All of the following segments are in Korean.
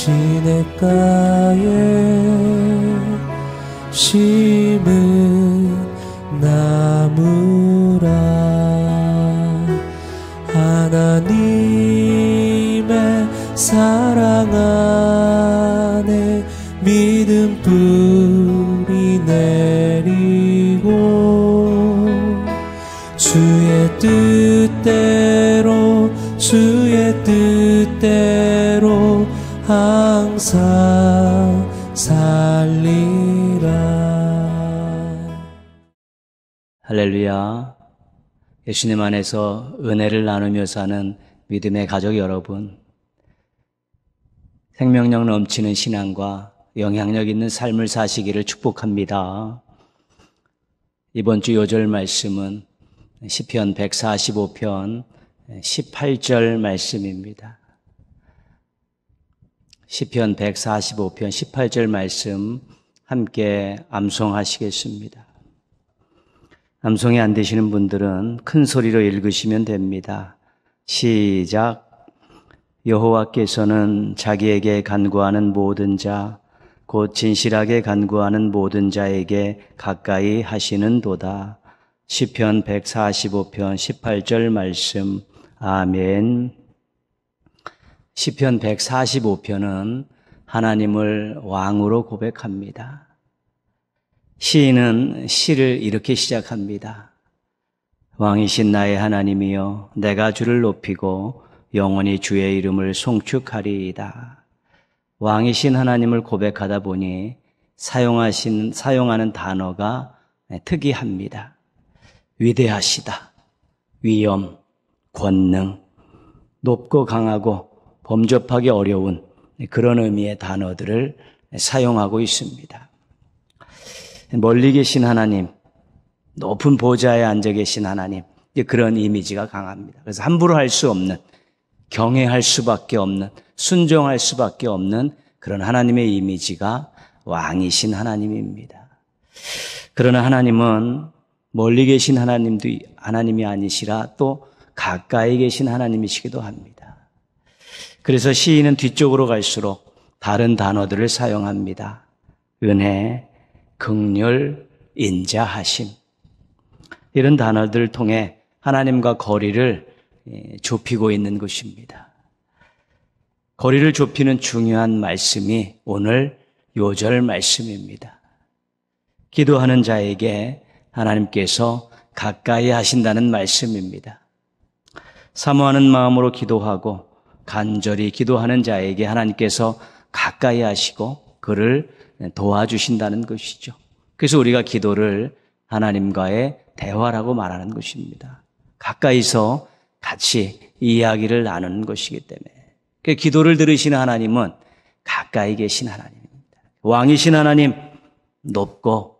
시냇가에 심은 나무라. 하나님의 사랑 안에 믿음 뿌리 내리고 주의 뜻대로 항상 살리라. 할렐루야. 예수님 안에서 은혜를 나누며 사는 믿음의 가족 여러분, 생명력 넘치는 신앙과 영향력 있는 삶을 사시기를 축복합니다. 이번 주 요절 말씀은 시편 145편 18절 말씀입니다. 시편 145편 18절 말씀 함께 암송하시겠습니다. 암송이 안 되시는 분들은 큰 소리로 읽으시면 됩니다. 시작. 여호와께서는 자기에게 간구하는 모든 자, 곧 진실하게 간구하는 모든 자에게 가까이 하시는도다. 시편 145편 18절 말씀. 아멘. 시편 145편은 하나님을 왕으로 고백합니다. 시인은 시를 이렇게 시작합니다. 왕이신 나의 하나님이여, 내가 주를 높이고 영원히 주의 이름을 송축하리이다. 왕이신 하나님을 고백하다 보니 사용하는 단어가 특이합니다. 위대하시다, 위엄, 권능, 높고 강하고 범접하기 어려운 그런 의미의 단어들을 사용하고 있습니다. 멀리 계신 하나님, 높은 보좌에 앉아 계신 하나님, 그런 이미지가 강합니다. 그래서 함부로 할 수 없는, 경외할 수밖에 없는, 순종할 수밖에 없는 그런 하나님의 이미지가 왕이신 하나님입니다. 그러나 하나님은 멀리 계신 하나님이 아니시라 또 가까이 계신 하나님이시기도 합니다. 그래서 시인은 뒤쪽으로 갈수록 다른 단어들을 사용합니다. 은혜, 긍휼, 인자하심. 이런 단어들을 통해 하나님과 거리를 좁히고 있는 것입니다. 거리를 좁히는 중요한 말씀이 오늘 요절 말씀입니다. 기도하는 자에게 하나님께서 가까이 하신다는 말씀입니다. 사모하는 마음으로 기도하고 간절히 기도하는 자에게 하나님께서 가까이 하시고 그를 도와주신다는 것이죠. 그래서 우리가 기도를 하나님과의 대화라고 말하는 것입니다. 가까이서 같이 이야기를 나누는 것이기 때문에. 그 기도를 들으시는 하나님은 가까이 계신 하나님입니다. 왕이신 하나님, 높고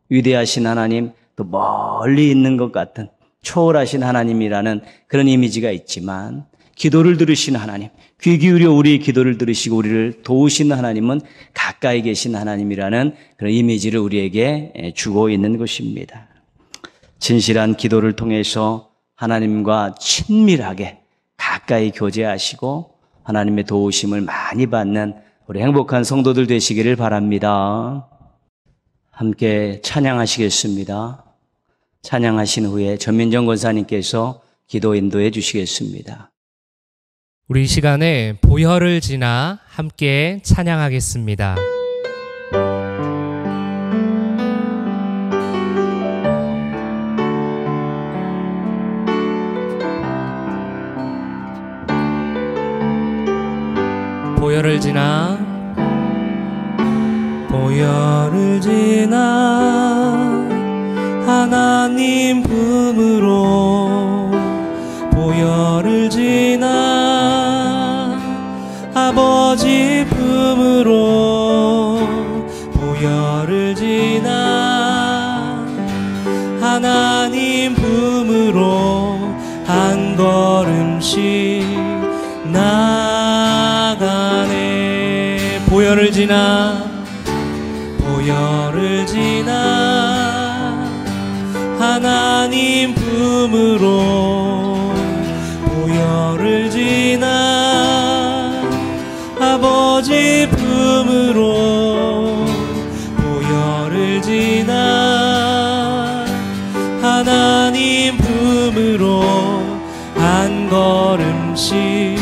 위대하신 하나님, 또 멀리 있는 것 같은 초월하신 하나님이라는 그런 이미지가 있지만, 기도를 들으시는 하나님, 귀 기울여 우리의 기도를 들으시고 우리를 도우시는 하나님은 가까이 계신 하나님이라는 그런 이미지를 우리에게 주고 있는 것입니다. 진실한 기도를 통해서 하나님과 친밀하게 가까이 교제하시고 하나님의 도우심을 많이 받는 우리 행복한 성도들 되시기를 바랍니다. 함께 찬양하시겠습니다. 찬양하신 후에 전민정 권사님께서 기도 인도해 주시겠습니다. 우리 시간에 보혈을 지나 함께 찬양하겠습니다. 보혈을 지나 하나님 품으로 보혈을 지나 아버지 품으로 보혈을 지나 하나님 품으로 한 걸음씩 나가네. 보혈을 지나 하나님 품으로 보혈을 지나 아버지 아버지 품으로 보혈을 지나 하나님 품으로 한 걸음씩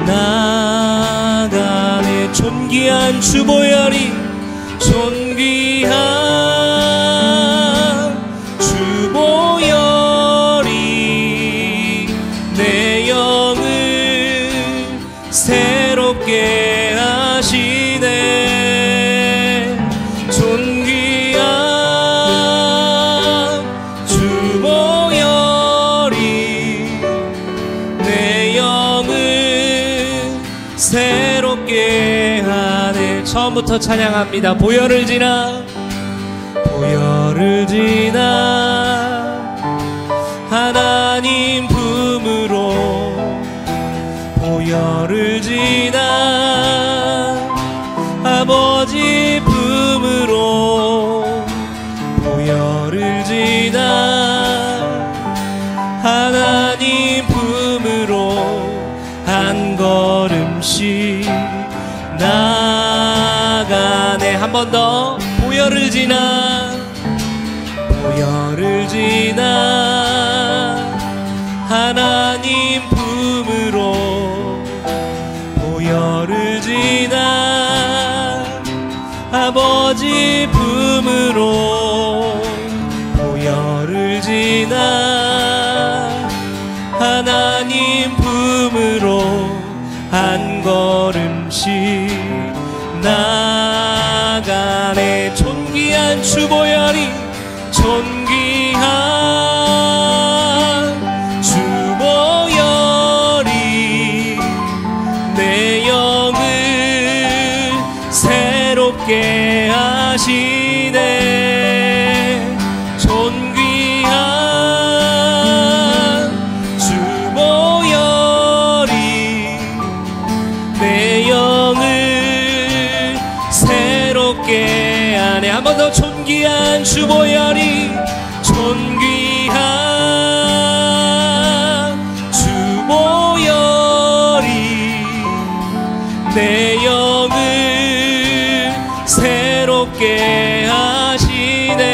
나가네. 존귀한 주보혈이 존귀한 주보혈이 내 영을 새롭게 하시네. 존귀한 주보혈이 내 영을 새롭게 하네. 처음부터 찬양합니다. 보혈을 지나 보혈을 지나 하나님 품으로 보혈을 지나 아버지 품으로 보혈을 지나 하나님 품으로 한 걸음씩 나가네. 한 번 더. 보혈을 지나 보혈을 지나 하나님 품으로 보혈을 지나 아버지 품으로 보혈을 지나 하나님 품으로 한 걸음씩 나가네. 존귀한 주보혈이 존귀한 주보혈이 내 영을 새롭게 하시네. 존귀한 주보혈이 내 영을 새롭게 하네. 한 번 더. 존귀한 주보혈이 존귀한 주보혈이 내 영을 새롭게 하시네.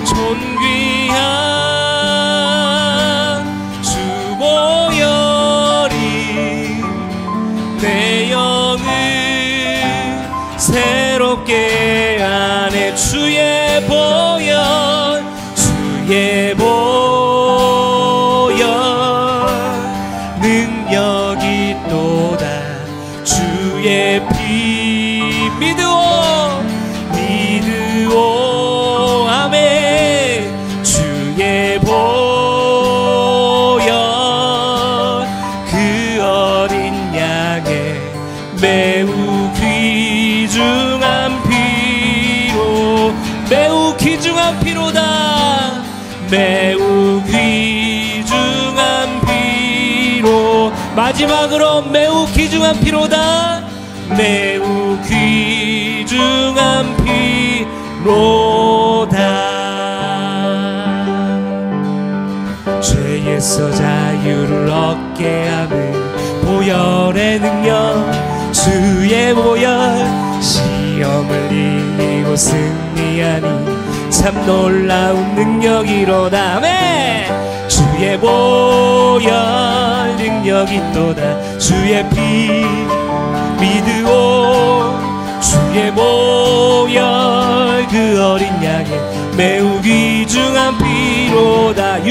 존귀한 주보혈이 내 영을 새롭게 하네. 주의 보혈 주의 보혈 능력이 또다. 주의 피 믿으오 믿으오 아멘. 주의 보혈 그 어린 양의 매우 귀중한 피로 매우 귀중한 피로다. 매우 귀중한 피로. 마지막으로 매우 귀중한 피로다. 매우 귀중한 피로다. 죄에서 자유를 얻게 하는 보혈의 능력. 주의 보혈 시험을 이기고 승리하니 참 놀라운 능력이로다. 아멘. 주의 보혈 능력이 또다. 주의 피 믿으오 주의 보혈 그 어린 양의 매우 귀중한 피로다.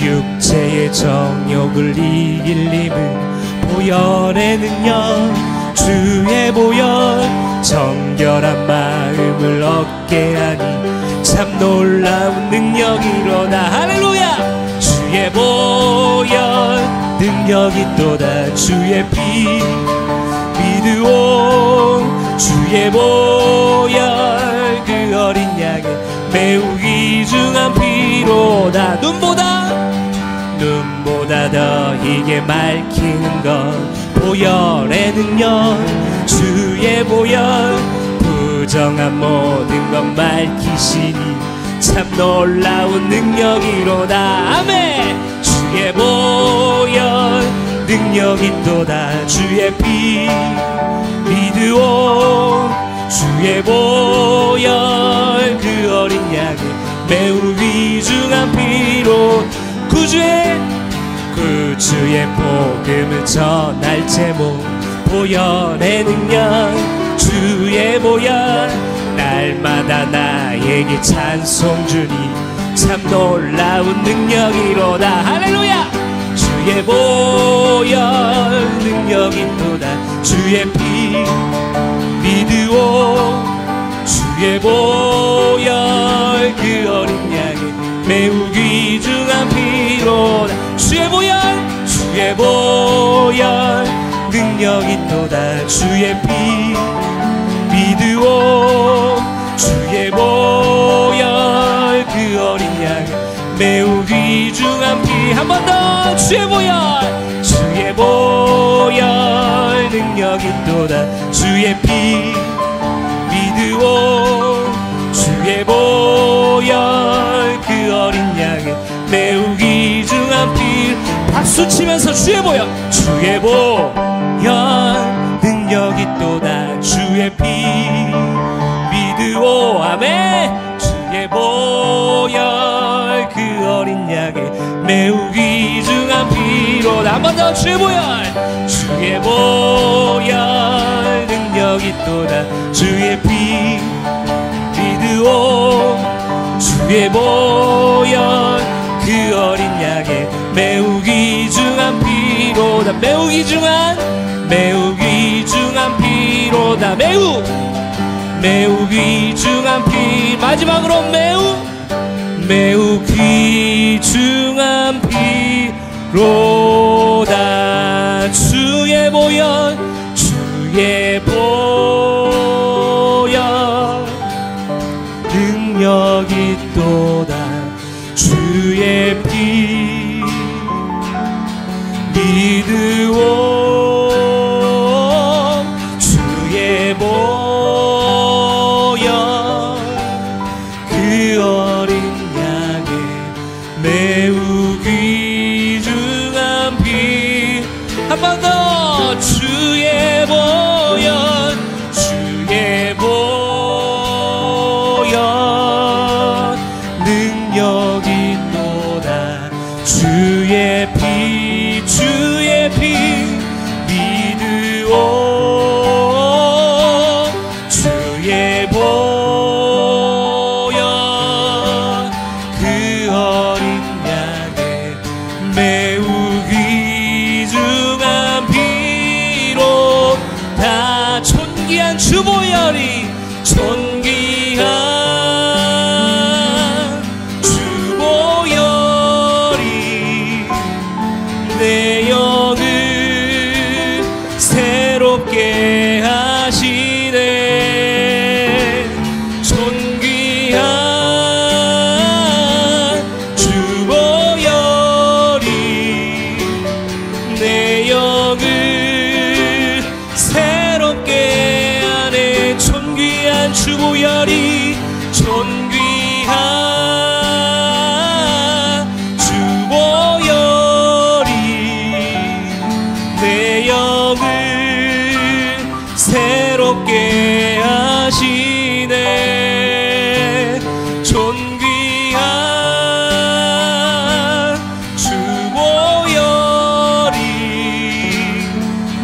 육체의 정욕을 이길 힘은 보혈의 능력. 주의 보혈 정결한 마음을 얻게 하니 참 놀라운 능력이로다. 할렐루야. 주의 보혈 능력이 또다. 주의 피 믿으오 주의 보혈 그 어린 양의 매우 귀중한 피로다. 눈보다 더 희게 맑히는 것 보혈의 능력. 주의 보혈 부정한 모든 것 밝히시니 참 놀라운 능력이로다. 아멘. 주의 보혈 능력 있도다. 주의 피 믿으오 주의 보혈 그 어린 양의 매우 귀중한 피로 구주의 복음을 전할 제목 보혈의 능력 주의 보혈 날마다 나에게 찬송 주니 참 놀라운 능력이로다. 할렐루야. 주의 보혈 능력 있도다. 주의 피 믿으오 주의 보혈 그 어린 양의 매우 귀중한 피로다. 주의 보혈 능력 있도다. 주의 피 믿으오 주의 보혈 그 어린 양의 매우 귀중한 피. 한 번 더 주의 보혈 능력 있도다. 주의 피 믿으오 주의 보혈 그 어린 양의 매우 귀중한 피. 박수 치면서 주의 보혈 능력 있도다. 주의 피 믿으오 아멘. 주의 보혈 그 어린 양의 매우 귀중한 피로다. 한 번 더 주의 보혈 능력 있도다. 주의 피 믿으오 주의 보혈 그 어린 양의 매우 귀중한 피로다. 매우 귀중한 피로다. 매우 귀중한 피. 마지막으로 매우 귀중한 피로다. 주의 보혈 능력 있도다. 주의 피 믿으오 주의 보혈 그 어린 양의 매우 귀중한 피. 한 번 더 주의 보혈 능력 있도다. 주의 피 믿으오 주의 보혈 그 어린 양의 매우 귀중한 피로 다. 존귀한 주 보혈이 내 영을 새롭게 하시네. 존귀한 주 보혈이 내 영을 새롭게 하네. 존귀한 주 보혈이 내 영을 새롭게 하시네. 존귀한 주 보혈이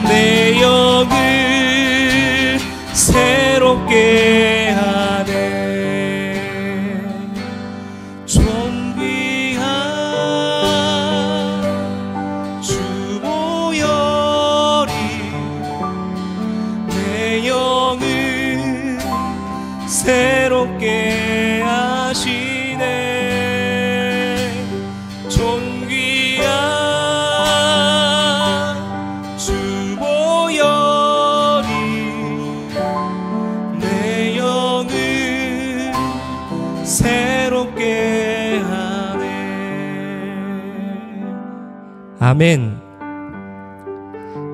내 영을 새롭게 하네. 존귀한 주 보혈이 내 영을 새롭게 하시네. 존귀한 주 보혈이 내 영을 새롭게 하네. 아멘.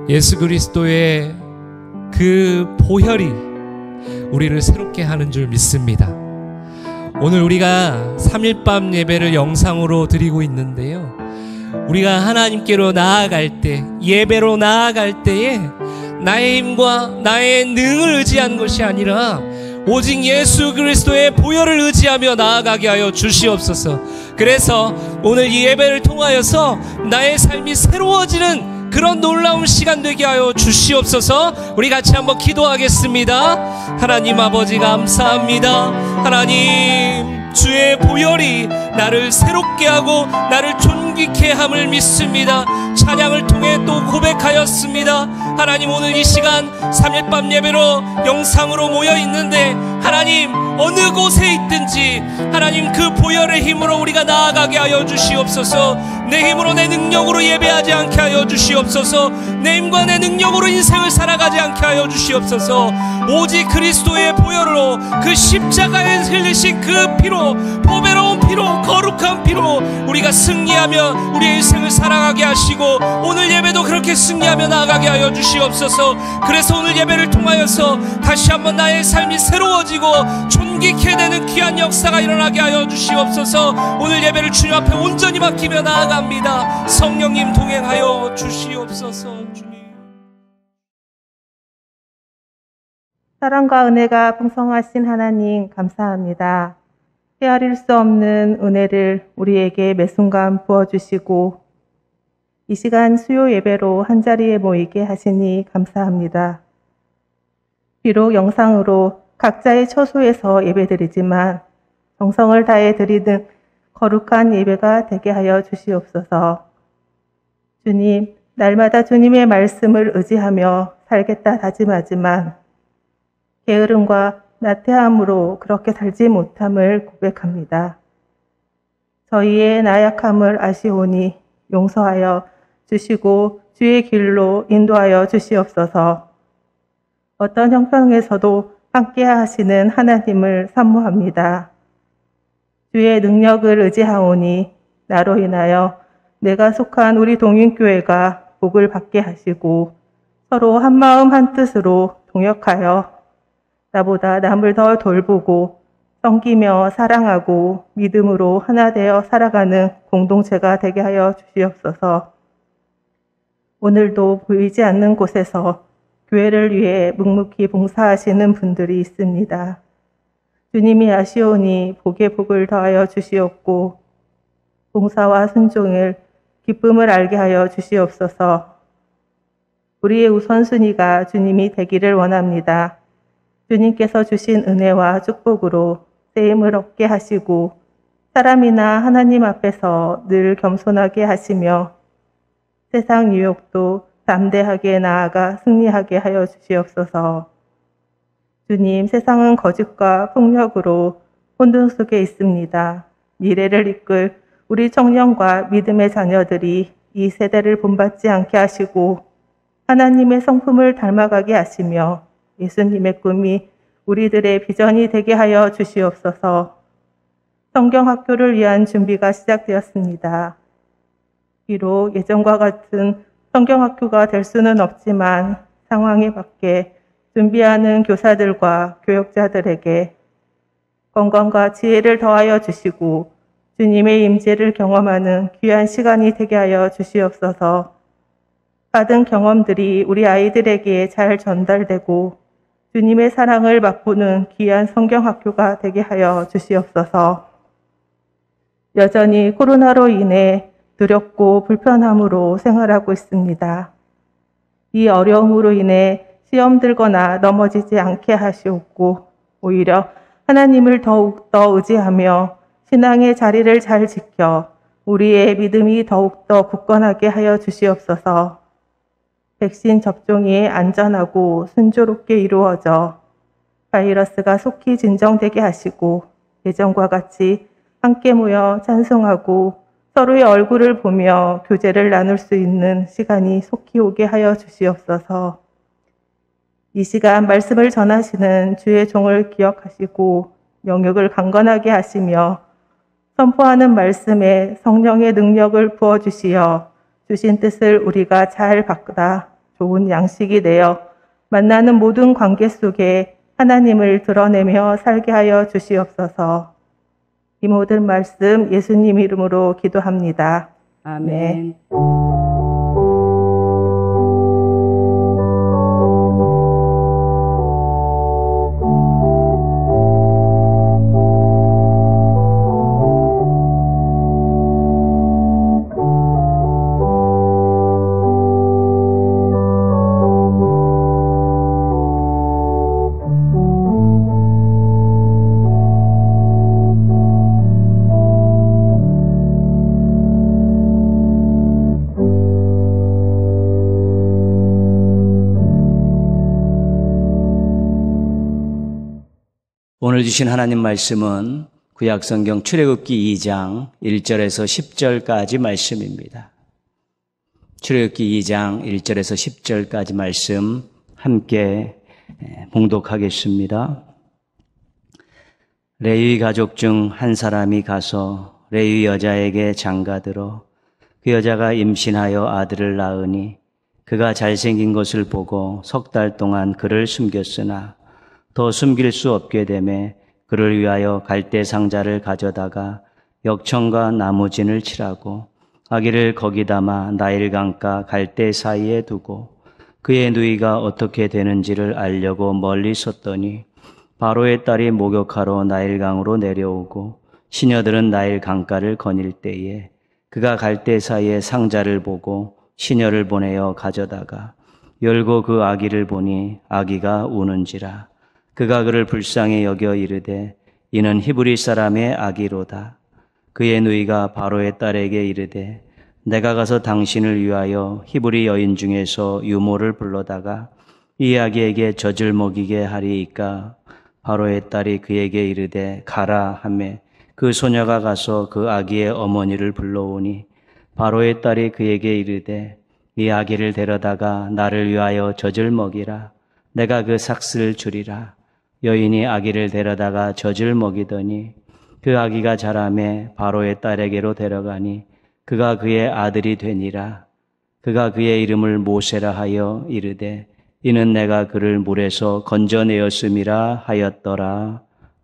예수 그리스도의 그 보혈이 우리를 새롭게 하는 줄 믿습니다. 오늘 우리가 3일밤 예배를 영상으로 드리고 있는데요, 우리가 하나님께로 나아갈 때, 예배로 나아갈 때에 나의 힘과 나의 능을 의지한 것이 아니라 오직 예수 그리스도의 보혈을 의지하며 나아가게 하여 주시옵소서. 그래서 오늘 이 예배를 통하여서 나의 삶이 새로워지는 그런 놀라운 시간 되게 하여 주시옵소서. 우리 같이 한번 기도하겠습니다. 하나님 아버지 감사합니다. 하나님 주의 보혈이 나를 새롭게 하고 나를 존귀케 함을 믿습니다. 찬양을 통해 또 고백하였습니다. 하나님 오늘 이 시간 3일 밤 예배로 영상으로 모여 있는데 하나님 어느 곳에 있든지 하나님 그 보혈의 힘으로 우리가 나아가게 하여 주시옵소서. 내 힘으로 내 능력으로 예배하지 않게 하여 주시옵소서. 내 힘과 내 능력으로 인생을 살아가지 않게 하여 주시옵소서. 오직 그리스도의 보혈로 그 십자가에 흘리신 그 피로, 보배로운 피로, 거룩한 피로 우리가 승리하며 우리의 인생을 살아가게 하시고 오늘 예배도 그렇게 승리하며 나아가게 하여 주시옵소서. 그래서 오늘 예배를 통하여서 다시 한번 나의 삶이 새로워지고 존귀케 되는 귀한 역사가 일어나게 하여 주시옵소서. 오늘 예배를 주님 앞에 온전히 맡기며 나아갑니다. 성령님 동행하여 주시옵소서. 주님. 사랑과 은혜가 풍성하신 하나님 감사합니다. 헤아릴 수 없는 은혜를 우리에게 매 순간 부어주시고 이 시간 수요 예배로 한자리에 모이게 하시니 감사합니다. 비록 영상으로 각자의 처소에서 예배드리지만 정성을 다해 드리는 거룩한 예배가 되게 하여 주시옵소서. 주님, 날마다 주님의 말씀을 의지하며 살겠다 다짐하지만 게으름과 나태함으로 그렇게 살지 못함을 고백합니다. 저희의 나약함을 아시오니 용서하여 주시고 주의 길로 인도하여 주시옵소서. 어떤 형편에서도 함께 하시는 하나님을 사모합니다. 주의 능력을 의지하오니 나로 인하여 내가 속한 우리 동인교회가 복을 받게 하시고 서로 한마음 한뜻으로 동역하여 나보다 남을 더 돌보고 섬기며 사랑하고 믿음으로 하나 되어 살아가는 공동체가 되게 하여 주시옵소서. 오늘도 보이지 않는 곳에서 교회를 위해 묵묵히 봉사하시는 분들이 있습니다. 주님이 아시오니 복에 복을 더하여 주시옵고 봉사와 순종을 기쁨을 알게 하여 주시옵소서. 우리의 우선순위가 주님이 되기를 원합니다. 주님께서 주신 은혜와 축복으로 쓰임을 얻게 하시고 사람이나 하나님 앞에서 늘 겸손하게 하시며 세상 유혹도 담대하게 나아가 승리하게 하여 주시옵소서. 주님, 세상은 거짓과 폭력으로 혼돈 속에 있습니다. 미래를 이끌 우리 청년과 믿음의 자녀들이 이 세대를 본받지 않게 하시고 하나님의 성품을 닮아가게 하시며 예수님의 꿈이 우리들의 비전이 되게 하여 주시옵소서. 성경학교를 위한 준비가 시작되었습니다. 비록 예전과 같은 성경학교가 될 수는 없지만 상황에 맞게 준비하는 교사들과 교역자들에게 건강과 지혜를 더하여 주시고 주님의 임재를 경험하는 귀한 시간이 되게 하여 주시옵소서. 받은 경험들이 우리 아이들에게 잘 전달되고 주님의 사랑을 맛보는 귀한 성경학교가 되게 하여 주시옵소서. 여전히 코로나로 인해 두렵고 불편함으로 생활하고 있습니다. 이 어려움으로 인해 시험 들거나 넘어지지 않게 하시옵고 오히려 하나님을 더욱더 의지하며 신앙의 자리를 잘 지켜 우리의 믿음이 더욱더 굳건하게 하여 주시옵소서. 백신 접종이 안전하고 순조롭게 이루어져 바이러스가 속히 진정되게 하시고 예전과 같이 함께 모여 찬송하고 서로의 얼굴을 보며 교제를 나눌 수 있는 시간이 속히 오게 하여 주시옵소서. 이 시간 말씀을 전하시는 주의 종을 기억하시고 영역을 강건하게 하시며 선포하는 말씀에 성령의 능력을 부어주시어 주신 뜻을 우리가 잘 받다 좋은 양식이 되어 만나는 모든 관계 속에 하나님을 드러내며 살게 하여 주시옵소서. 이 모든 말씀 예수님 이름으로 기도합니다. 아멘. 오늘 주신 하나님 말씀은 구약성경 출애굽기 2장 1절에서 10절까지 말씀입니다. 출애굽기 2장 1절에서 10절까지 말씀 함께 봉독하겠습니다. 레위 가족 중 한 사람이 가서 레위 여자에게 장가들어 그 여자가 임신하여 아들을 낳으니 그가 잘생긴 것을 보고 3달 동안 그를 숨겼으나 더 숨길 수 없게 되매 그를 위하여 갈대 상자를 가져다가 역청과 나무진을 칠하고 아기를 거기 담아 나일강가 갈대 사이에 두고 그의 누이가 어떻게 되는지를 알려고 멀리 섰더니 바로의 딸이 목욕하러 나일강으로 내려오고 시녀들은 나일강가를 거닐 때에 그가 갈대 사이에 상자를 보고 시녀를 보내어 가져다가 열고 그 아기를 보니 아기가 우는지라. 그가 그를 불쌍히 여겨 이르되 이는 히브리 사람의 아기로다. 그의 누이가 바로의 딸에게 이르되 내가 가서 당신을 위하여 히브리 여인 중에서 유모를 불러다가 이 아기에게 젖을 먹이게 하리이까. 바로의 딸이 그에게 이르되 가라 하매 그 소녀가 가서 그 아기의 어머니를 불러오니 바로의 딸이 그에게 이르되 이 아기를 데려다가 나를 위하여 젖을 먹이라. 내가 그 삭슬을 주리라. 여인이 아기를 데려다가 젖을 먹이더니 그 아기가 자라매 바로의 딸에게로 데려가니 그가 그의 아들이 되니라. 그가 그의 이름을 모세라 하여 이르되 이는 내가 그를 물에서 건져내었음이라 하였더라.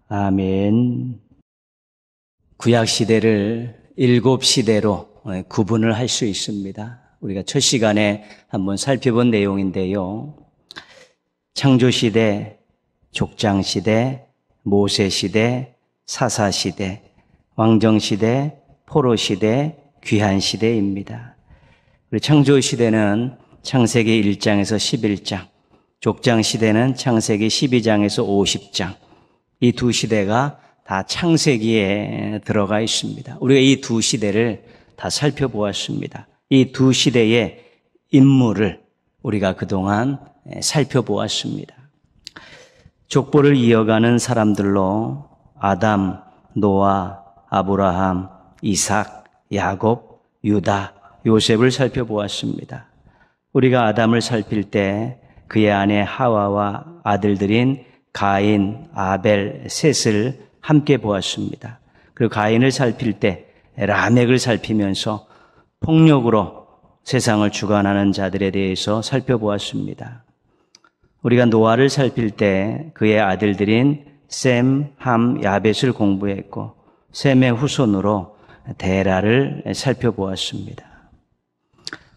아멘. 구약시대를 7시대로 구분을 할 수 있습니다. 우리가 첫 시간에 한번 살펴본 내용인데요. 창조시대, 족장시대, 모세시대, 사사시대, 왕정시대, 포로시대, 귀한시대입니다. 우리 창조시대는 창세기 1장에서 11장, 족장시대는 창세기 12장에서 50장, 이 두 시대가 다 창세기에 들어가 있습니다. 우리가 이 두 시대를 다 살펴보았습니다. 이 두 시대의 인물을 우리가 그동안 살펴보았습니다. 족보를 이어가는 사람들로 아담, 노아, 아브라함, 이삭, 야곱, 유다, 요셉을 살펴보았습니다. 우리가 아담을 살필 때 그의 아내 하와와 아들들인 가인, 아벨, 셋을 함께 보았습니다. 그리고 가인을 살필 때 라멕을 살피면서 폭력으로 세상을 주관하는 자들에 대해서 살펴보았습니다. 우리가 노아를 살필 때 그의 아들들인 셈, 함, 야벳을 공부했고 셈의 후손으로 데라를 살펴보았습니다.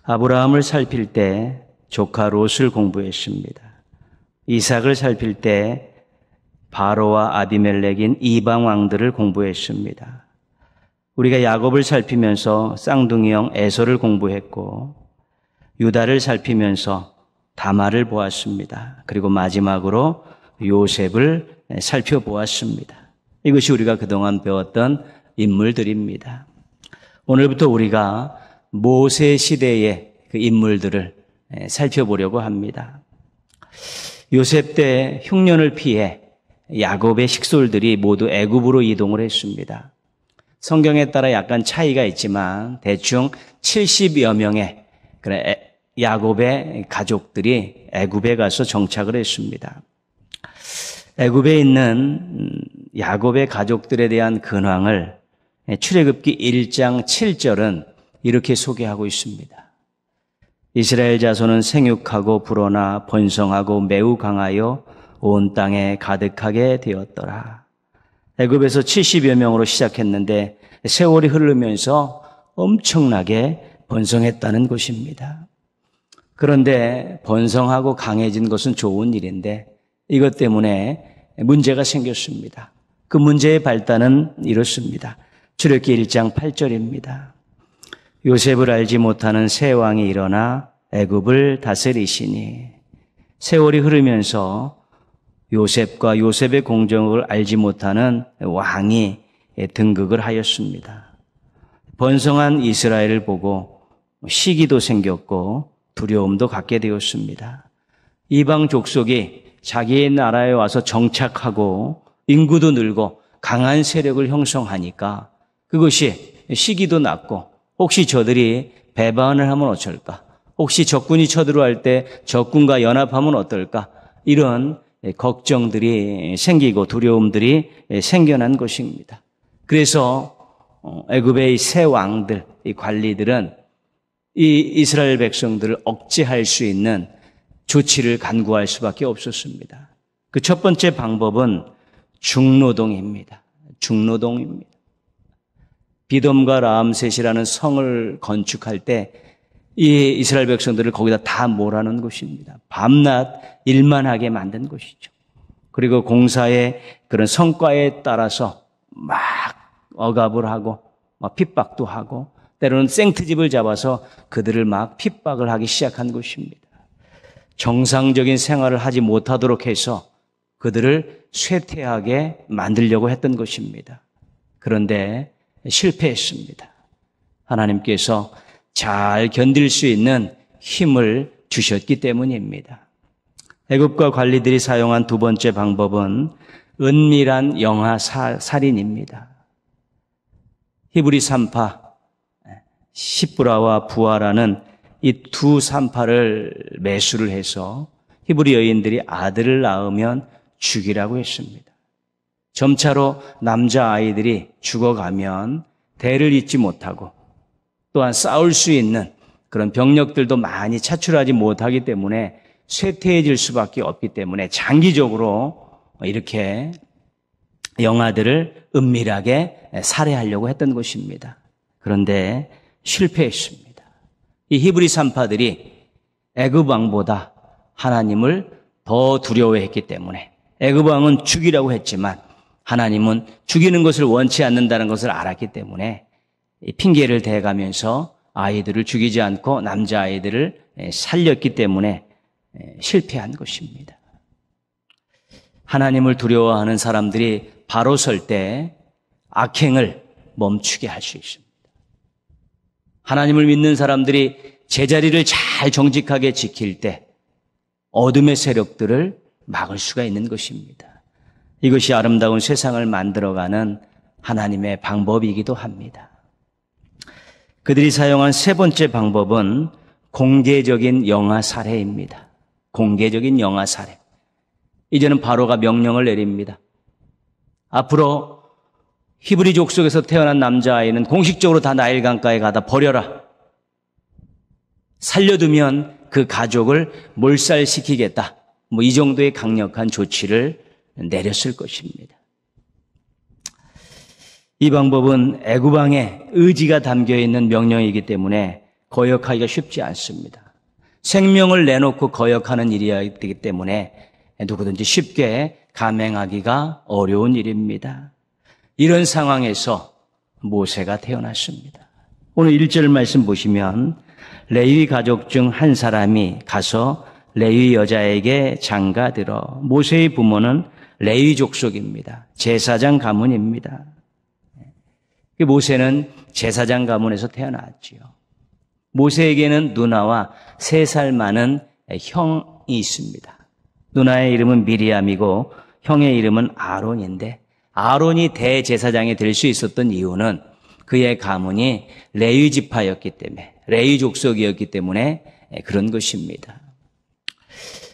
아브라함을 살필 때 조카 롯을 공부했습니다. 이삭을 살필 때 바로와 아비멜렉인 이방 왕들을 공부했습니다. 우리가 야곱을 살피면서 쌍둥이형 에서를 공부했고 유다를 살피면서 다말을 보았습니다. 그리고 마지막으로 요셉을 살펴보았습니다. 이것이 우리가 그동안 배웠던 인물들입니다. 오늘부터 우리가 모세 시대의 그 인물들을 살펴보려고 합니다. 요셉 때 흉년을 피해 야곱의 식솔들이 모두 애굽으로 이동을 했습니다. 성경에 따라 약간 차이가 있지만 대충 70여 명의 야곱의 가족들이 애굽에 가서 정착을 했습니다. 애굽에 있는 야곱의 가족들에 대한 근황을 출애굽기 1장 7절은 이렇게 소개하고 있습니다. 이스라엘 자손은 생육하고 불어나 번성하고 매우 강하여 온 땅에 가득하게 되었더라. 애굽에서 70여 명으로 시작했는데 세월이 흐르면서 엄청나게 번성했다는 것입니다. 그런데 번성하고 강해진 것은 좋은 일인데 이것 때문에 문제가 생겼습니다. 그 문제의 발단은 이렇습니다. 출애굽기 1장 8절입니다. 요셉을 알지 못하는 새 왕이 일어나 애굽을 다스리시니 세월이 흐르면서 요셉과 요셉의 공적을 알지 못하는 왕이 등극을 하였습니다. 번성한 이스라엘을 보고 시기도 생겼고 두려움도 갖게 되었습니다. 이방 족속이 자기의 나라에 와서 정착하고 인구도 늘고 강한 세력을 형성하니까 그것이 시기도 났고 혹시 저들이 배반을 하면 어쩔까? 혹시 적군이 쳐들어올 때 적군과 연합하면 어떨까? 이런 걱정들이 생기고 두려움들이 생겨난 것입니다. 그래서 애굽의 새 왕들, 이 관리들은 이 이스라엘 백성들을 억제할 수 있는 조치를 간구할 수밖에 없었습니다. 그 첫 번째 방법은 중노동입니다. 중노동입니다. 비돔과 라암셋이라는 성을 건축할 때 이 이스라엘 백성들을 거기다 다 몰아넣은 것입니다. 밤낮 일만 하게 만든 것이죠. 그리고 공사의 그런 성과에 따라서 막 억압을 하고 막 핍박도 하고 때로는 생트집을 잡아서 그들을 막 핍박을 하기 시작한 것입니다. 정상적인 생활을 하지 못하도록 해서 그들을 쇠퇴하게 만들려고 했던 것입니다. 그런데 실패했습니다. 하나님께서 잘 견딜 수 있는 힘을 주셨기 때문입니다. 애굽과 관리들이 사용한 두 번째 방법은 은밀한 영아 살인입니다. 히브리 산파 시브라와 부아라는 이 두 산파를 매수를 해서 히브리 여인들이 아들을 낳으면 죽이라고 했습니다. 점차로 남자아이들이 죽어가면 대를 잇지 못하고 또한 싸울 수 있는 그런 병력들도 많이 차출하지 못하기 때문에 쇠퇴해질 수밖에 없기 때문에 장기적으로 이렇게 영아들을 은밀하게 살해하려고 했던 것입니다. 그런데 실패했습니다. 이 히브리 산파들이 애굽 왕보다 하나님을 더 두려워했기 때문에 애굽 왕은 죽이라고 했지만 하나님은 죽이는 것을 원치 않는다는 것을 알았기 때문에 핑계를 대가면서 아이들을 죽이지 않고 남자아이들을 살렸기 때문에 실패한 것입니다. 하나님을 두려워하는 사람들이 바로 설 때 악행을 멈추게 할 수 있습니다. 하나님을 믿는 사람들이 제자리를 잘 정직하게 지킬 때 어둠의 세력들을 막을 수가 있는 것입니다. 이것이 아름다운 세상을 만들어가는 하나님의 방법이기도 합니다. 그들이 사용한 세 번째 방법은 공개적인 영아 살해입니다. 공개적인 영아 살해. 이제는 바로가 명령을 내립니다. 앞으로 히브리 족속에서 태어난 남자아이는 공식적으로 다 나일강가에 가다 버려라. 살려두면 그 가족을 몰살시키겠다. 이 정도의 강력한 조치를 내렸을 것입니다. 이 방법은 애굽 왕의 의지가 담겨있는 명령이기 때문에 거역하기가 쉽지 않습니다. 생명을 내놓고 거역하는 일이기 때문에 누구든지 쉽게 감행하기가 어려운 일입니다. 이런 상황에서 모세가 태어났습니다. 오늘 1절 말씀 보시면 레위 가족 중 한 사람이 가서 레위 여자에게 장가들어. 모세의 부모는 레위 족속입니다. 제사장 가문입니다. 모세는 제사장 가문에서 태어났지요. 모세에게는 누나와 3살 많은 형이 있습니다. 누나의 이름은 미리암이고 형의 이름은 아론인데 아론이 대제사장이 될 수 있었던 이유는 그의 가문이 레위 지파였기 때문에 레위 족속이었기 때문에 그런 것입니다.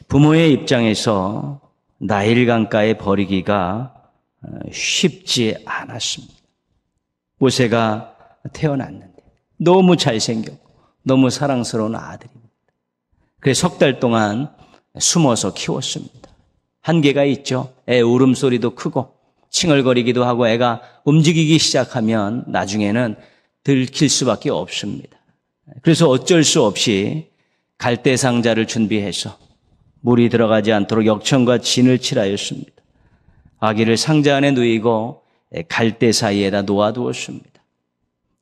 부모의 입장에서 나일강가에 버리기가 쉽지 않았습니다. 모세가 태어났는데 너무 잘생겼고 너무 사랑스러운 아들입니다. 그래서 3달 동안 숨어서 키웠습니다. 한계가 있죠. 애 울음소리도 크고 칭얼거리기도 하고 애가 움직이기 시작하면 나중에는 들킬 수밖에 없습니다. 그래서 어쩔 수 없이 갈대 상자를 준비해서 물이 들어가지 않도록 역청과 진을 칠하였습니다. 아기를 상자 안에 누이고 갈대 사이에다 놓아두었습니다.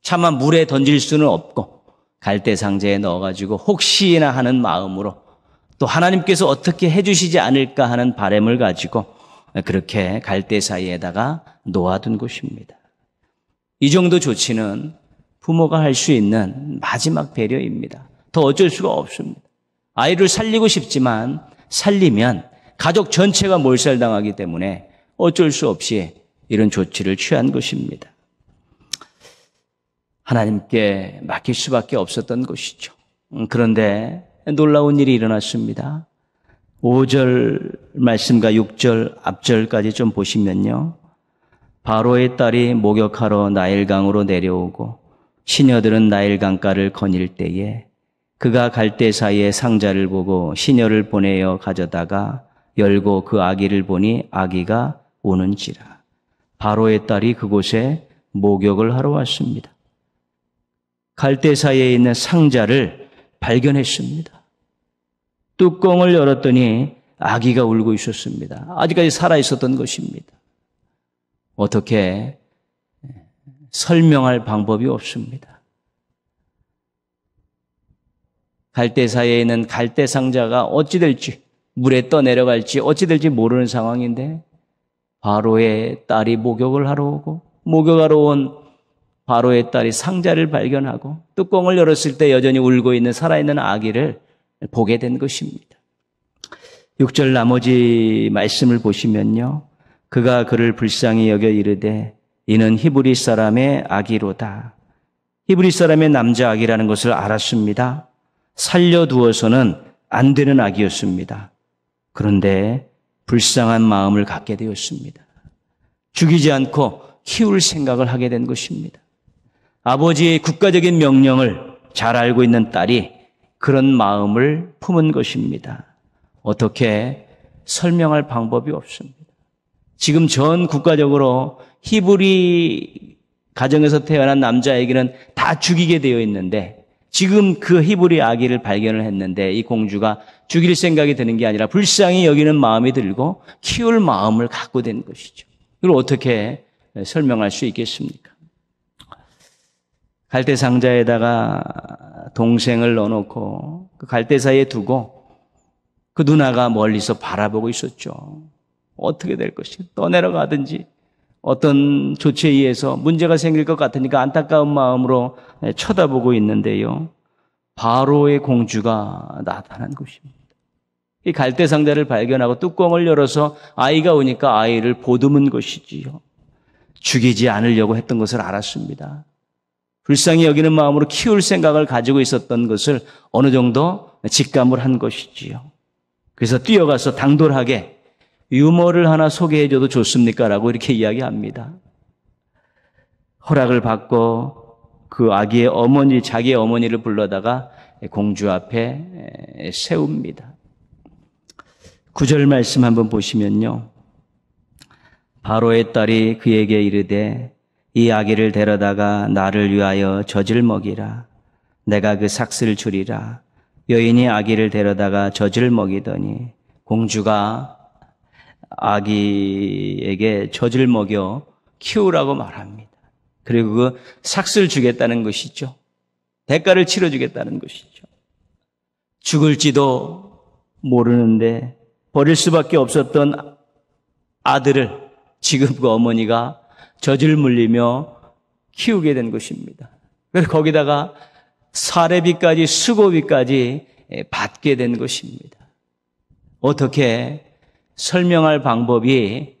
차마 물에 던질 수는 없고 갈대 상자에 넣어가지고 혹시나 하는 마음으로 또 하나님께서 어떻게 해주시지 않을까 하는 바람을 가지고 그렇게 갈대 사이에다가 놓아둔 것입니다. 이 정도 조치는 부모가 할 수 있는 마지막 배려입니다. 더 어쩔 수가 없습니다. 아이를 살리고 싶지만 살리면 가족 전체가 몰살당하기 때문에 어쩔 수 없이 이런 조치를 취한 것입니다. 하나님께 맡길 수밖에 없었던 것이죠. 그런데 놀라운 일이 일어났습니다. 5절 말씀과 6절 앞절까지 좀 보시면요. 바로의 딸이 목욕하러 나일강으로 내려오고 시녀들은 나일강가를 거닐 때에 그가 갈대 사이에 상자를 보고 시녀를 보내어 가져다가 열고 그 아기를 보니 아기가 우는지라. 바로의 딸이 그곳에 목욕을 하러 왔습니다. 갈대 사이에 있는 상자를 발견했습니다. 뚜껑을 열었더니 아기가 울고 있었습니다. 아직까지 살아있었던 것입니다. 어떻게 설명할 방법이 없습니다. 갈대 사이에 있는 갈대 상자가 어찌 될지, 물에 떠내려갈지 어찌 될지 모르는 상황인데 바로의 딸이 목욕을 하러 오고 목욕하러 온 바로의 딸이 상자를 발견하고 뚜껑을 열었을 때 여전히 울고 있는 살아있는 아기를 보게 된 것입니다. 6절 나머지 말씀을 보시면요. 그가 그를 불쌍히 여겨 이르되 이는 히브리 사람의 아기로다. 히브리 사람의 남자 아기라는 것을 알았습니다. 살려두어서는 안 되는 아기였습니다. 그런데 불쌍한 마음을 갖게 되었습니다. 죽이지 않고 키울 생각을 하게 된 것입니다. 아버지의 국가적인 명령을 잘 알고 있는 딸이 그런 마음을 품은 것입니다. 어떻게 설명할 방법이 없습니다. 지금 전 국가적으로 히브리 가정에서 태어난 남자에게는 다 죽이게 되어 있는데 지금 그 히브리 아기를 발견을 했는데 이 공주가 죽일 생각이 드는 게 아니라 불쌍히 여기는 마음이 들고 키울 마음을 갖고 된 것이죠. 이걸 어떻게 설명할 수 있겠습니까? 갈대 상자에다가 동생을 넣어놓고 그 갈대 사이에 두고 그 누나가 멀리서 바라보고 있었죠. 어떻게 될 것인가? 떠내려가든지 어떤 조치에 의해서 문제가 생길 것 같으니까 안타까운 마음으로 쳐다보고 있는데요. 바로의 공주가 나타난 것입니다. 이 갈대 상자를 발견하고 뚜껑을 열어서 아이가 오니까 아이를 보듬은 것이지요. 죽이지 않으려고 했던 것을 알았습니다. 불쌍히 여기는 마음으로 키울 생각을 가지고 있었던 것을 어느 정도 직감을 한 것이지요. 그래서 뛰어가서 당돌하게 유머를 하나 소개해줘도 좋습니까? 라고 이렇게 이야기합니다. 허락을 받고 그 아기의 어머니, 자기의 어머니를 불러다가 공주 앞에 세웁니다. 9절 말씀 한번 보시면요. 바로의 딸이 그에게 이르되 이 아기를 데려다가 나를 위하여 젖을 먹이라. 내가 그 삭슬 주리라. 여인이 아기를 데려다가 젖을 먹이더니 공주가 아기에게 젖을 먹여 키우라고 말합니다. 그리고 그 삭슬 주겠다는 것이죠. 대가를 치러주겠다는 것이죠. 죽을지도 모르는데 버릴 수밖에 없었던 아들을 지금 그 어머니가 젖을 물리며 키우게 된 것입니다. 그래서 거기다가 사례비까지 수고비까지 받게 된 것입니다. 어떻게 설명할 방법이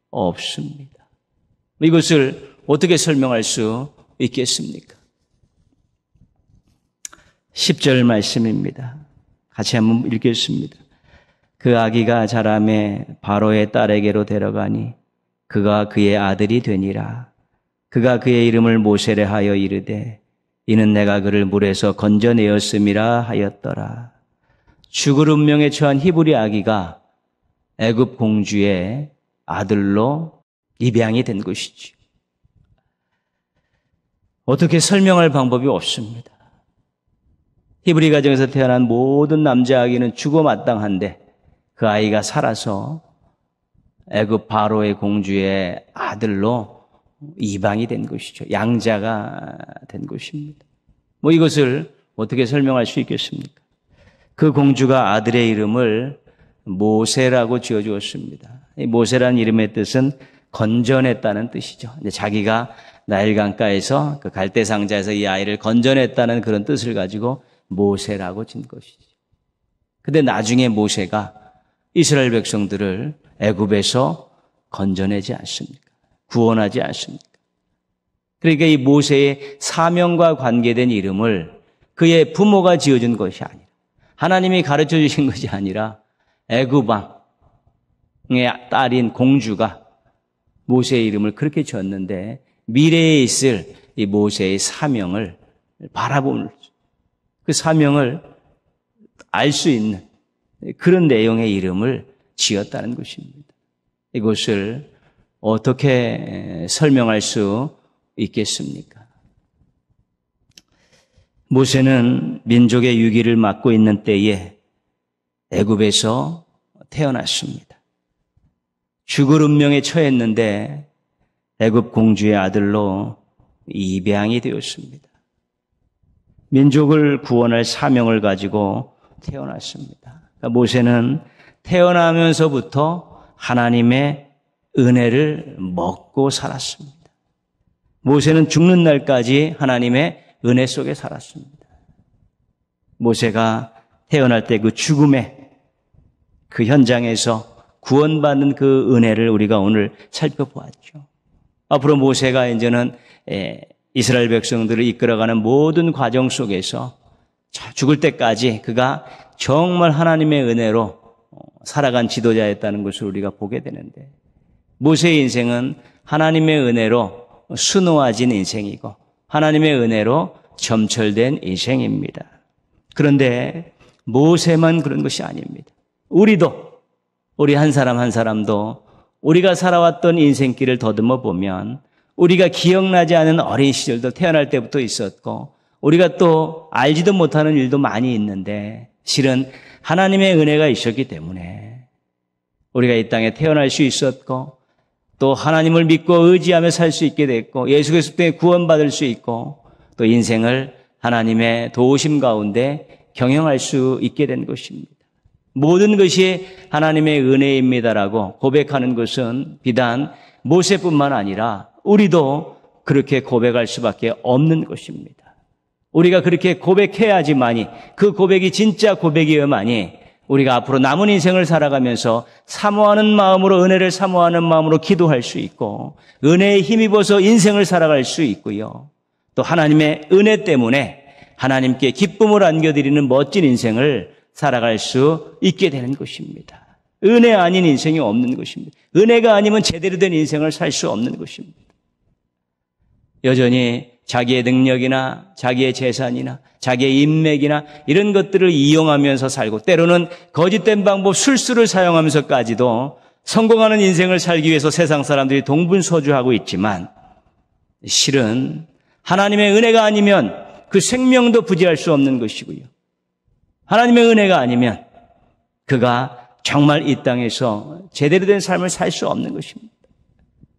없습니다. 이것을 어떻게 설명할 수 있겠습니까? 10절 말씀입니다. 같이 한번 읽겠습니다. 그 아기가 자라매 바로의 딸에게로 데려가니 그가 그의 아들이 되니라. 그가 그의 이름을 모세레 하여 이르되 이는 내가 그를 물에서 건져내었음이라 하였더라. 죽을 운명에 처한 히브리 아기가 애굽 공주의 아들로 입양이 된 것이지. 어떻게 설명할 방법이 없습니다. 히브리 가정에서 태어난 모든 남자 아기는 죽어 마땅한데 그 아이가 살아서 애굽 바로의 공주의 아들로 이방이 된 것이죠. 양자가 된 것입니다. 이것을 어떻게 설명할 수 있겠습니까? 그 공주가 아들의 이름을 모세라고 지어주었습니다. 이 모세라는 이름의 뜻은 건져냈다는 뜻이죠. 자기가 나일강가에서 그 갈대상자에서 이 아이를 건져냈다는 그런 뜻을 가지고 모세라고 진 것이죠. 근데 나중에 모세가 이스라엘 백성들을 애굽에서 건져내지 않습니까? 구원하지 않습니까? 그러니까 이 모세의 사명과 관계된 이름을 그의 부모가 지어준 것이 아니라, 하나님이 가르쳐 주신 것이 아니라 애굽 왕의 딸인 공주가 모세의 이름을 그렇게 지었는데, 미래에 있을 이 모세의 사명을 바라보는, 그 사명을 알 수 있는 그런 내용의 이름을 지었다는 것입니다. 이것을 어떻게 설명할 수 있겠습니까? 모세는 민족의 유기를 맡고 있는 때에 애굽에서 태어났습니다. 죽을 운명에 처했는데 애굽 공주의 아들로 입양이 되었습니다. 민족을 구원할 사명을 가지고 태어났습니다. 그러니까 모세는 태어나면서부터 하나님의 은혜를 먹고 살았습니다. 모세는 죽는 날까지 하나님의 은혜 속에 살았습니다. 모세가 태어날 때 그 죽음의 그 현장에서 구원받는 그 은혜를 우리가 오늘 살펴보았죠. 앞으로 모세가 이제는 이스라엘 백성들을 이끌어가는 모든 과정 속에서 죽을 때까지 그가 정말 하나님의 은혜로 살아간 지도자였다는 것을 우리가 보게 되는데, 모세의 인생은 하나님의 은혜로 수놓아진 인생이고 하나님의 은혜로 점철된 인생입니다. 그런데 모세만 그런 것이 아닙니다. 우리 한 사람 한 사람도 우리가 살아왔던 인생길을 더듬어 보면 우리가 기억나지 않은 어린 시절도 태어날 때부터 있었고, 우리가 또 알지도 못하는 일도 많이 있는데, 실은 하나님의 은혜가 있었기 때문에 우리가 이 땅에 태어날 수 있었고, 또 하나님을 믿고 의지하며 살 수 있게 됐고, 예수 그리스도 때문에 구원받을 수 있고, 또 인생을 하나님의 도우심 가운데 경영할 수 있게 된 것입니다. 모든 것이 하나님의 은혜입니다라고 고백하는 것은 비단 모세뿐만 아니라 우리도 그렇게 고백할 수밖에 없는 것입니다. 우리가 그렇게 고백해야지만이, 그 고백이 진짜 고백이어야만이 우리가 앞으로 남은 인생을 살아가면서 사모하는 마음으로, 은혜를 사모하는 마음으로 기도할 수 있고, 은혜에 힘입어서 인생을 살아갈 수 있고요. 또 하나님의 은혜 때문에 하나님께 기쁨을 안겨드리는 멋진 인생을 살아갈 수 있게 되는 것입니다. 은혜 아닌 인생이 없는 것입니다. 은혜가 아니면 제대로 된 인생을 살 수 없는 것입니다. 여전히 자기의 능력이나 자기의 재산이나 자기의 인맥이나 이런 것들을 이용하면서 살고, 때로는 거짓된 방법, 술수를 사용하면서까지도 성공하는 인생을 살기 위해서 세상 사람들이 동분서주하고 있지만, 실은 하나님의 은혜가 아니면 그 생명도 부지할 수 없는 것이고요. 하나님의 은혜가 아니면 그가 정말 이 땅에서 제대로 된 삶을 살 수 없는 것입니다.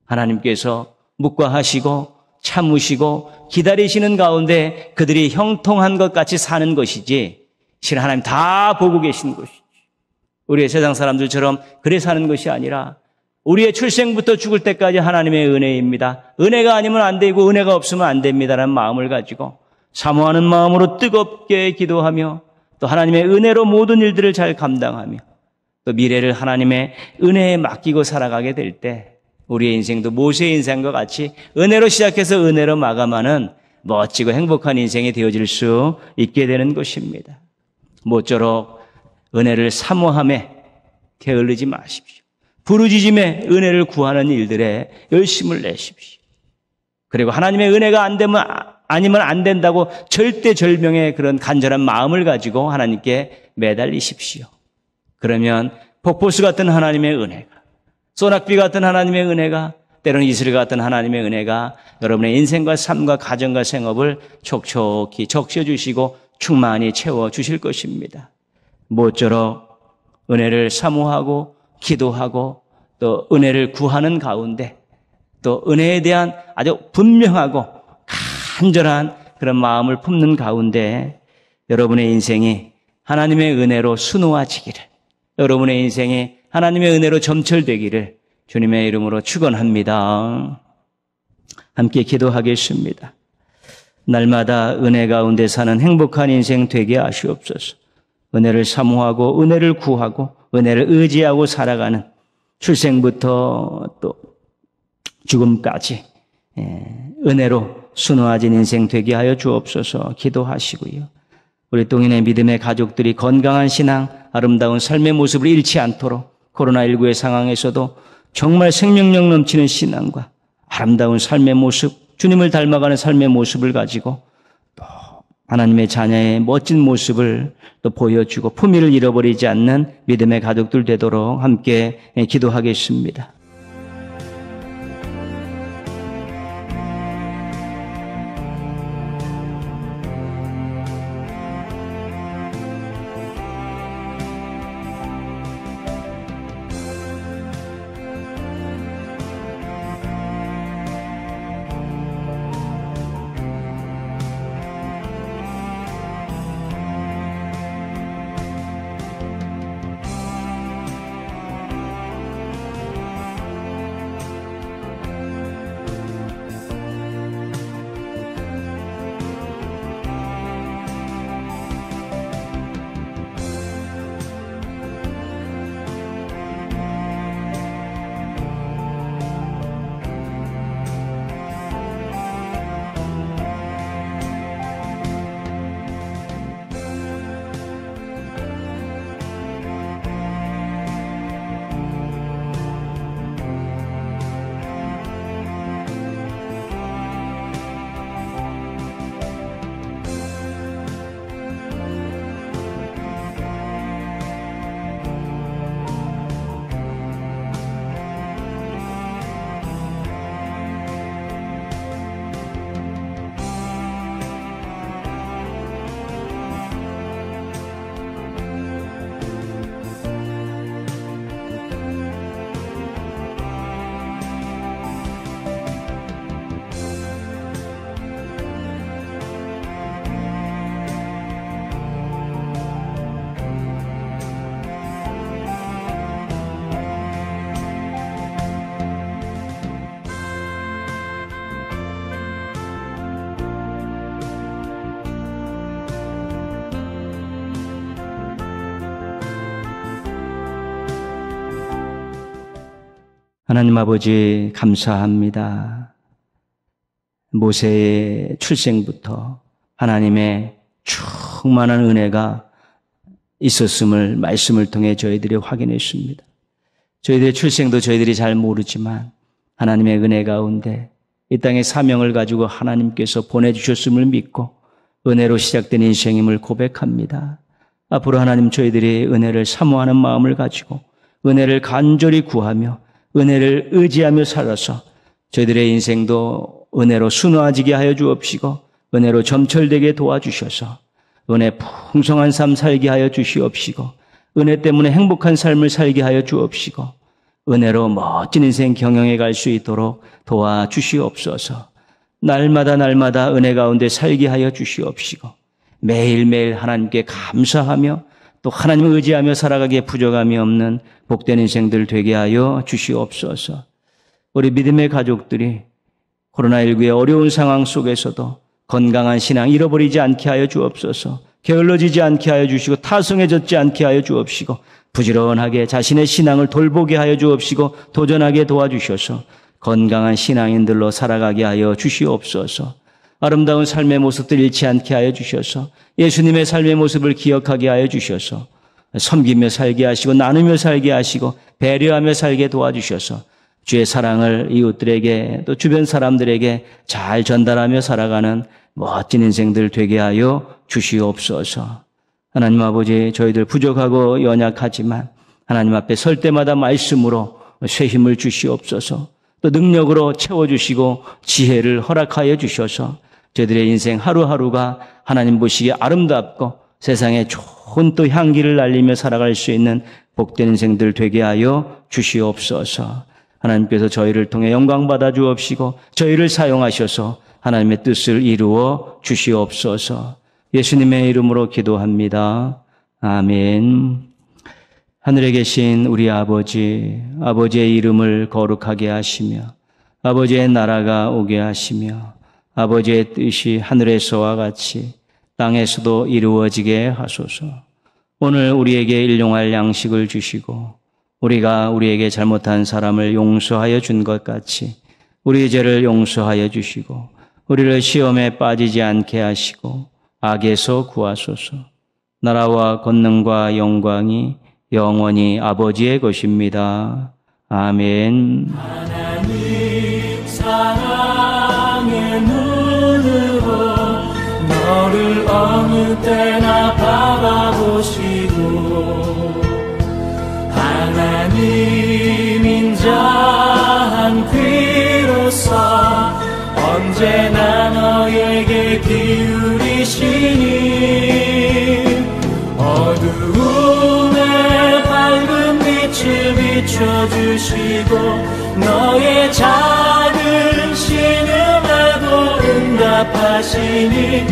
하나님께서 묵과하시고 참으시고 기다리시는 가운데 그들이 형통한 것 같이 사는 것이지, 실은 하나님 다 보고 계신 것이지, 우리의 세상 사람들처럼 그래 사는 것이 아니라 우리의 출생부터 죽을 때까지 하나님의 은혜입니다. 은혜가 아니면 안 되고 은혜가 없으면 안 됩니다라는 마음을 가지고 사모하는 마음으로 뜨겁게 기도하며, 또 하나님의 은혜로 모든 일들을 잘 감당하며, 또 미래를 하나님의 은혜에 맡기고 살아가게 될 때 우리의 인생도 모세의 인생과 같이 은혜로 시작해서 은혜로 마감하는 멋지고 행복한 인생이 되어질 수 있게 되는 것입니다. 모쪼록 은혜를 사모함에 게을르지 마십시오. 부르짖음에 은혜를 구하는 일들에 열심을 내십시오. 그리고 하나님의 은혜가 아니면 안 된다고 절대절명의 그런 간절한 마음을 가지고 하나님께 매달리십시오. 그러면 폭포수 같은 하나님의 은혜가, 소낙비 같은 하나님의 은혜가 때로는 이슬과 같은 하나님의 은혜가 여러분의 인생과 삶과 가정과 생업을 촉촉히 적셔주시고 충만히 채워주실 것입니다. 모쪼록 은혜를 사모하고 기도하고 또 은혜를 구하는 가운데 또 은혜에 대한 아주 분명하고 간절한 그런 마음을 품는 가운데 여러분의 인생이 하나님의 은혜로 수놓아지기를, 여러분의 인생이 하나님의 은혜로 점철되기를 주님의 이름으로 축원합니다. 함께 기도하겠습니다. 날마다 은혜 가운데 사는 행복한 인생 되게 하시옵소서. 은혜를 사모하고 은혜를 구하고 은혜를 의지하고 살아가는 출생부터 또 죽음까지 은혜로 수놓아진 인생 되게 하여 주옵소서. 기도하시고요. 우리 동인의 믿음의 가족들이 건강한 신앙, 아름다운 삶의 모습을 잃지 않도록 코로나19의 상황에서도 정말 생명력 넘치는 신앙과 아름다운 삶의 모습, 주님을 닮아가는 삶의 모습을 가지고 또 하나님의 자녀의 멋진 모습을 또 보여주고 품위를 잃어버리지 않는 믿음의 가족들 되도록 함께 기도하겠습니다. 하나님 아버지 감사합니다. 모세의 출생부터 하나님의 충만한 은혜가 있었음을 말씀을 통해 저희들이 확인했습니다. 저희들의 출생도 저희들이 잘 모르지만 하나님의 은혜 가운데 이 땅의 사명을 가지고 하나님께서 보내주셨음을 믿고 은혜로 시작된 인생임을 고백합니다. 앞으로 하나님 저희들이 은혜를 사모하는 마음을 가지고 은혜를 간절히 구하며 은혜를 의지하며 살아서 저희들의 인생도 은혜로 수놓아지게 하여 주옵시고 은혜로 점철되게 도와주셔서 은혜 풍성한 삶 살게 하여 주시옵시고 은혜 때문에 행복한 삶을 살게 하여 주옵시고 은혜로 멋진 인생 경영해 갈 수 있도록 도와주시옵소서. 날마다 은혜 가운데 살게 하여 주시옵시고 매일매일 하나님께 감사하며 또 하나님을 의지하며 살아가기에 부족함이 없는 복된 인생들 되게 하여 주시옵소서. 우리 믿음의 가족들이 코로나19의 어려운 상황 속에서도 건강한 신앙 잃어버리지 않게 하여 주옵소서. 게을러지지 않게 하여 주시고 타성해졌지 않게 하여 주옵시고 부지런하게 자신의 신앙을 돌보게 하여 주옵시고 도전하게 도와주셔서 건강한 신앙인들로 살아가게 하여 주시옵소서. 아름다운 삶의 모습들 잃지 않게 하여 주셔서 예수님의 삶의 모습을 기억하게 하여 주셔서 섬기며 살게 하시고 나누며 살게 하시고 배려하며 살게 도와주셔서 주의 사랑을 이웃들에게 또 주변 사람들에게 잘 전달하며 살아가는 멋진 인생들 되게 하여 주시옵소서. 하나님 아버지, 저희들 부족하고 연약하지만 하나님 앞에 설 때마다 말씀으로 새 힘을 주시옵소서. 또 능력으로 채워주시고 지혜를 허락하여 주셔서 저희들의 인생 하루하루가 하나님 보시기에 아름답고 세상에 좋은 또 향기를 날리며 살아갈 수 있는 복된 인생들 되게 하여 주시옵소서. 하나님께서 저희를 통해 영광 받아 주옵시고 저희를 사용하셔서 하나님의 뜻을 이루어 주시옵소서. 예수님의 이름으로 기도합니다. 아멘. 하늘에 계신 우리 아버지, 아버지의 이름을 거룩하게 하시며 아버지의 나라가 오게 하시며 아버지의 뜻이 하늘에서와 같이 땅에서도 이루어지게 하소서. 오늘 우리에게 일용할 양식을 주시고 우리가 우리에게 잘못한 사람을 용서하여 준 것 같이 우리의 죄를 용서하여 주시고 우리를 시험에 빠지지 않게 하시고 악에서 구하소서. 나라와 권능과 영광이 영원히 아버지의 것입니다. 아멘. 하나님 사랑의 눈으로 너를 어느 때나 바라보시고 하나님 인자한 귀로서 언제나 너에게 기울이시니 어두움에 밝은 빛을 비춰주시고 너의 작은 신음에도 응답하시니